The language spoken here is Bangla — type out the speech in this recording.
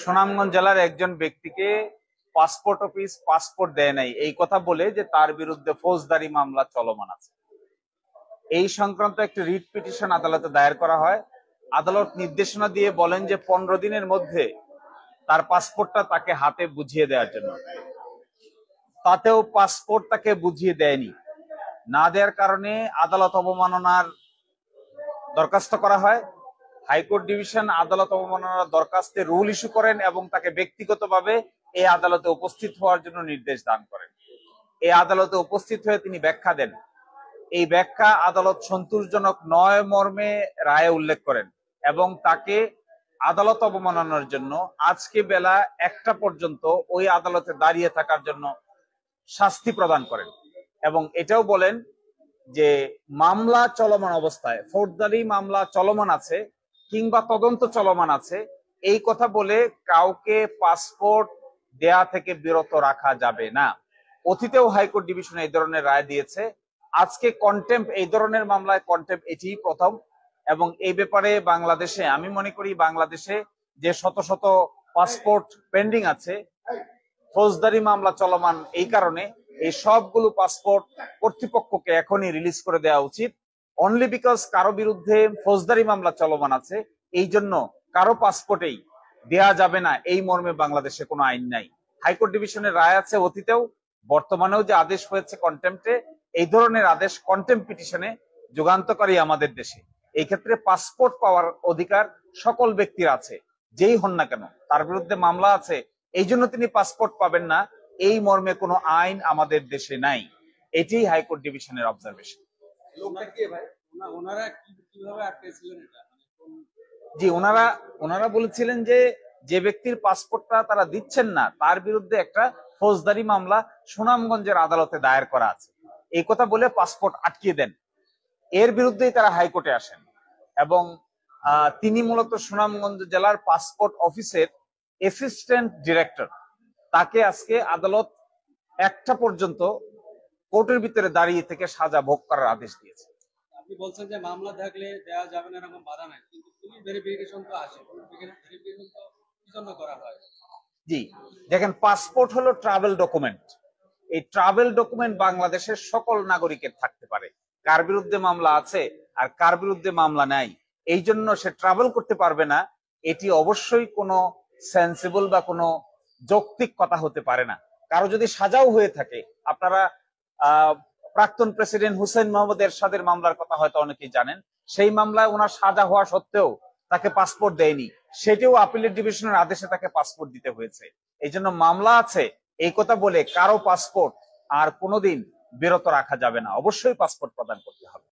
সুনামগঞ্জ জেলার একজন ব্যক্তিকে পাসপোর্ট অফিস পাসপোর্ট দেয় নাই এই কথা বলে যে তার বিরুদ্ধে ফৌজদারি মামলা চলমান আছে, এই সংক্রান্ত একটি রিট পিটিশন আদালতে দায়ের করা হয়। আদালত নির্দেশনা দিয়ে বলেন যে 15 দিনের মধ্যে তার পাসপোর্টটা তাকে হাতে বুঝিয়ে দেওয়ার জন্য। তাতেও পাসপোর্ট তাকে বুঝিয়ে দেয়নি, না দেওয়ার কারণে আদালত অবমাননার দরখাস্ত করা হয়। হাইকোর্ট ডিভিশন আদালত অবমাননার দরখাস্তে রুল ইস্যু করেন এবং তাকে ব্যক্তিগতভাবে এই আদালতে উপস্থিত হওয়ার জন্য নির্দেশ দান করেন। এই আদালতে উপস্থিত হয়ে তিনি ব্যাখ্যা দেন। এই ব্যাখ্যা আদালত সন্তোষজনক নয় মর্মে রায়ে উল্লেখ করেন এবং তাকে আদালত অবমাননার জন্য আজকে বেলা 1টা পর্যন্ত ওই আদালতে দাঁড়িয়ে থাকার জন্য শাস্তি প্রদান করেন এবং এটাও বলেন যে মামলা চলমান অবস্থায়, ফৌজদারি মামলা চলমান আছে কিংবা তদন্ত চলমান আছে, এই কথা বলে কাউকে পাসপোর্ট দেয়া থেকে বিরত রাখা যাবে না। অতীতেও হাইকোর্ট ডিভিশন এই ধরনের রায় দিয়েছে। আজকে কন্টেম্প, এই ধরনের মামলায় কন্টেম্প এটিই প্রথম এবং এই ব্যাপারে বাংলাদেশে, আমি মনে করি বাংলাদেশে যে শত শত পাসপোর্ট পেন্ডিং আছে, ফৌজদারি মামলা চলমান, এই কারণে এই সবগুলো পাসপোর্ট কর্তৃপক্ষকে এখনই রিলিজ করে দেওয়া উচিত। অনলি বিকজ কারো বিরুদ্ধে ফৌজদারি মামলা চলমান আছে, এই জন্য কারো পাসপোর্টেই দেয়া যাবে না এই মর্মে বাংলাদেশে কোনো আইন নাই। হাইকোর্ট ডিভিশনের রায় আছে অতীতেও, বর্তমানেও যে আদেশ হয়েছে কন্টেম্পটে, এই ধরনের আদেশ কন্টেম্প পিটিশনে যুগান্তকারী আমাদের দেশে। এই ক্ষেত্রে পাসপোর্ট পাওয়ার অধিকার সকল ব্যক্তির আছে, যেই হন না কেন। তার বিরুদ্ধে মামলা আছে, এই জন্য তিনি পাসপোর্ট পাবেন না, এই মর্মে কোনো আইন আমাদের দেশে নাই। এটি হাইকোর্ট ডিভিশনের অবজারভেশন। জি, ওনারা বলেছিলেন যে যে ব্যক্তির পাসপোর্টটা তারা দিচ্ছেন না তার বিরুদ্ধে একটা ফৌজদারি মামলা সুনামগঞ্জের আদালতে দায়ের করা আছে, এই কথা বলে পাসপোর্ট আটকিয়ে দেন। এর বিরুদ্ধেই তারা হাইকোর্টে আসেন এবং তিনি মূলত সুনামগঞ্জ জেলার পাসপোর্ট অফিসের অ্যাসিস্ট্যান্ট ডিরেক্টর। তাকে আজকে আদালত 1টা পর্যন্ত কোর্টের ভিতরে দাঁড়িয়ে থেকে সাজা ভোগ করার আদেশ দিয়েছে। আপনি বলছেন যে মামলা থাকলে দেওয়া যাবে না এরকম বাধা নাই, কিন্তু পুলিশ ভেরিফিকেশন তো আসে, ভেরিফিকেশন তো কি জন্য করা হয়? জি, দেখেন, পাসপোর্ট হলো ট্রাভেল ডকুমেন্ট। এই ট্রাভেল ডকুমেন্ট বাংলাদেশের সকল নাগরিকের থাকতে পারে, কার বিরুদ্ধে মামলা আছে আর কার বিরুদ্ধে মামলা নাই, এই জন্য সে ট্রাভেল করতে পারবে না, এটি অবশ্যই কোনো সেন্সিবল বা কোনো যৌক্তিক কথা হতে পারে না। কারো যদি সাজাও হয়ে থাকে, আপনারা প্রাক্তন প্রেসিডেন্ট হুসেইন মোহাম্মদ এরশাদের মামলার কথা হয়তো অনেকেই জানেন, সেই মামলায় ওনার সাজা হওয়া সত্ত্বেও তাকে পাসপোর্ট দেয়নি, সেটিও আপিলেট ডিভিশনের আদেশে তাকে পাসপোর্ট দিতে হয়েছে। এই জন্য মামলা আছে এই কথা বলে কারো পাসপোর্ট আর কোনোদিন বিরত রাখা যাবে না, অবশ্যই পাসপোর্ট প্রদান করতে হবে।